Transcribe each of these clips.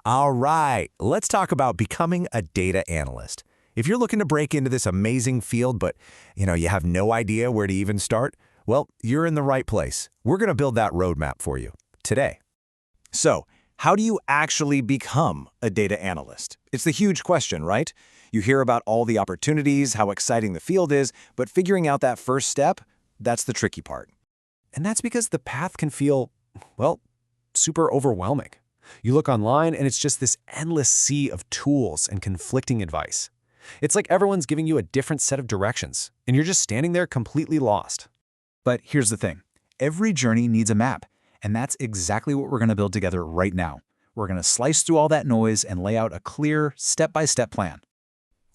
All right, let's talk about becoming a data analyst. If you're looking to break into this amazing field, but you have no idea where to even start, well, you're in the right place. We're going to build that roadmap for you today. So, how do you actually become a data analyst? It's the huge question, right? You hear about all the opportunities, how exciting the field is, but figuring out that first step, that's the tricky part. And that's because the path can feel, well, super overwhelming. You look online and it's just this endless sea of tools and conflicting advice. It's like everyone's giving you a different set of directions, and you're just standing there completely lost. But here's the thing. Every journey needs a map, and that's exactly what we're going to build together right now. We're going to slice through all that noise and lay out a clear, step-by-step plan.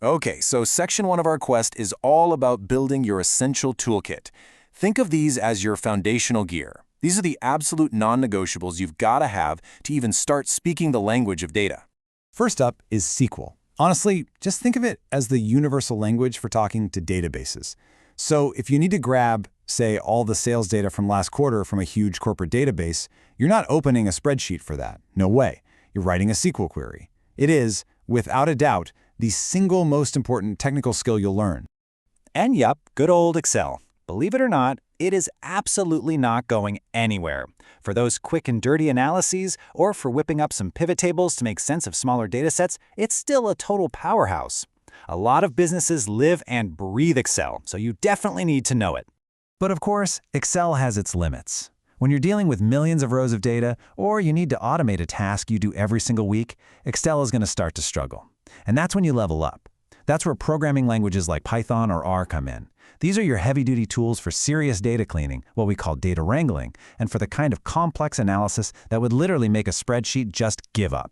Okay, so section 1 of our quest is all about building your essential toolkit. Think of these as your foundational gear. These are the absolute non-negotiables you've got to have to even start speaking the language of data. First up is SQL. Honestly, just think of it as the universal language for talking to databases. So if you need to grab, say, all the sales data from last quarter from a huge corporate database, you're not opening a spreadsheet for that. No way. You're writing a SQL query. It is, without a doubt, the single most important technical skill you'll learn. And yep, good old Excel. Believe it or not, it is absolutely not going anywhere. For those quick and dirty analyses, or for whipping up some pivot tables to make sense of smaller datasets, it's still a total powerhouse. A lot of businesses live and breathe Excel, so you definitely need to know it. But of course, Excel has its limits. When you're dealing with millions of rows of data, or you need to automate a task you do every single week, Excel is going to start to struggle. And that's when you level up. That's where programming languages like Python or R come in. These are your heavy-duty tools for serious data cleaning, what we call data wrangling, and for the kind of complex analysis that would literally make a spreadsheet just give up.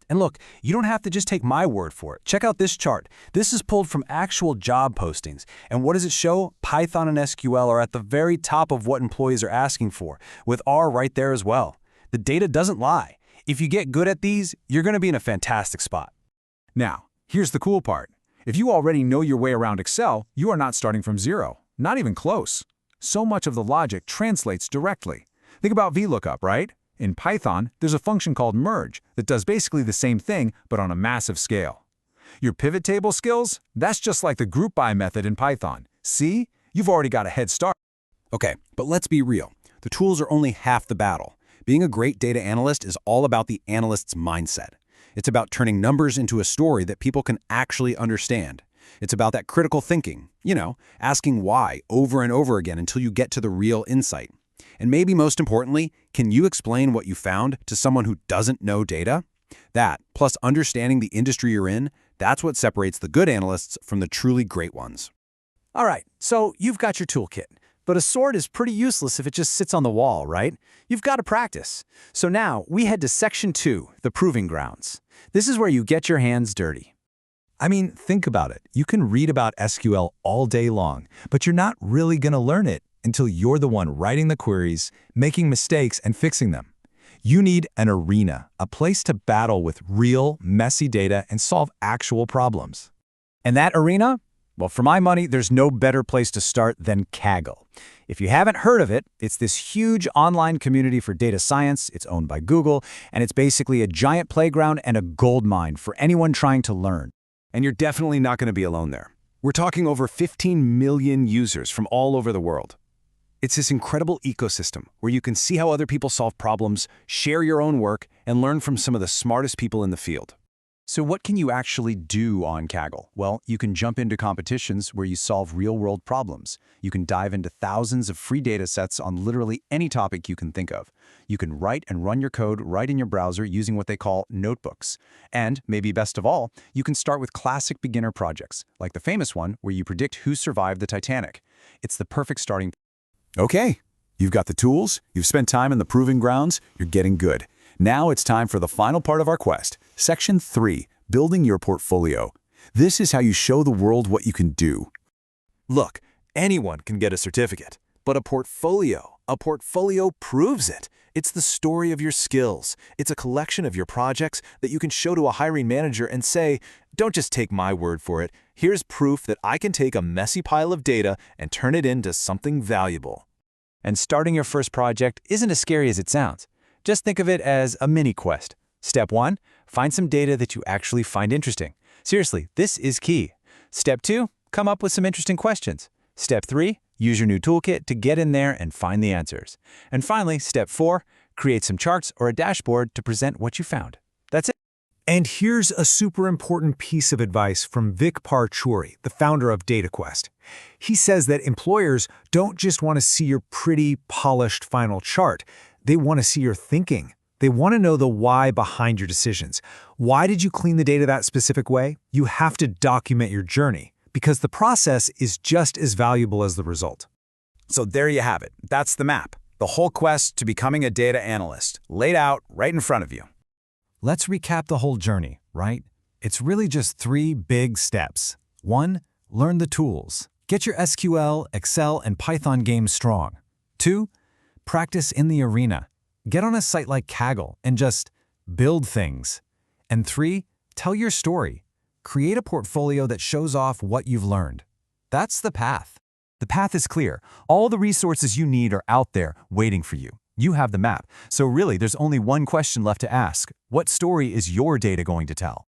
And look, you don't have to just take my word for it. Check out this chart. This is pulled from actual job postings. And what does it show? Python and SQL are at the very top of what employees are asking for, with R right there as well. The data doesn't lie. If you get good at these, you're going to be in a fantastic spot. Now, here's the cool part. If you already know your way around Excel, you are not starting from zero, not even close. So much of the logic translates directly. Think about VLOOKUP, right? In Python, there's a function called merge that does basically the same thing, but on a massive scale. Your pivot table skills? That's just like the group by method in Python. See? You've already got a head start. Okay, but let's be real. The tools are only half the battle. Being a great data analyst is all about the analyst's mindset. It's about turning numbers into a story that people can actually understand. It's about that critical thinking, asking why over and over again until you get to the real insight. And maybe most importantly, can you explain what you found to someone who doesn't know data? That, plus understanding the industry you're in, that's what separates the good analysts from the truly great ones. All right, so you've got your toolkit. But a sword is pretty useless if it just sits on the wall, right? You've got to practice. So now we head to section 2, the proving grounds. This is where you get your hands dirty. I mean, think about it. You can read about SQL all day long, but you're not really going to learn it until you're the one writing the queries, making mistakes, and fixing them. You need an arena, a place to battle with real, messy data and solve actual problems. And that arena? Well, for my money, there's no better place to start than Kaggle. If you haven't heard of it, it's this huge online community for data science. It's owned by Google, and it's basically a giant playground and a goldmine for anyone trying to learn. And you're definitely not going to be alone there. We're talking over 15 million users from all over the world. It's this incredible ecosystem where you can see how other people solve problems, share your own work, and learn from some of the smartest people in the field. So what can you actually do on Kaggle? Well, you can jump into competitions where you solve real-world problems. You can dive into thousands of free data sets on literally any topic you can think of. You can write and run your code right in your browser using what they call notebooks. And, maybe best of all, you can start with classic beginner projects, like the famous one where you predict who survived the Titanic. It's the perfect starting. Okay, you've got the tools, you've spent time in the proving grounds, you're getting good. Now it's time for the final part of our quest, Section 3, Building Your Portfolio. This is how you show the world what you can do. Look, anyone can get a certificate, but a portfolio proves it. It's the story of your skills. It's a collection of your projects that you can show to a hiring manager and say, don't just take my word for it. Here's proof that I can take a messy pile of data and turn it into something valuable. And starting your first project isn't as scary as it sounds. Just think of it as a mini quest. Step 1, find some data that you actually find interesting. Seriously, this is key. Step 2, come up with some interesting questions. Step 3, use your new toolkit to get in there and find the answers. And finally, step 4, create some charts or a dashboard to present what you found. That's it. And here's a super important piece of advice from Vic Parchuri, the founder of DataQuest. He says that employers don't just want to see your pretty, polished final chart. They want to see your thinking. They want to know the why behind your decisions. Why did you clean the data that specific way? You have to document your journey, because the process is just as valuable as the result. So there you have it. That's the map. The whole quest to becoming a data analyst, laid out right in front of you. Let's recap the whole journey, right? It's really just 3 big steps. 1. Learn the tools. Get your SQL, Excel, and Python game strong. 2. Practice in the arena. Get on a site like Kaggle and just build things. And 3. Tell your story. Create a portfolio that shows off what you've learned. That's the path. The path is clear. All the resources you need are out there waiting for you. You have the map. So really, there's only one question left to ask. What story is your data going to tell?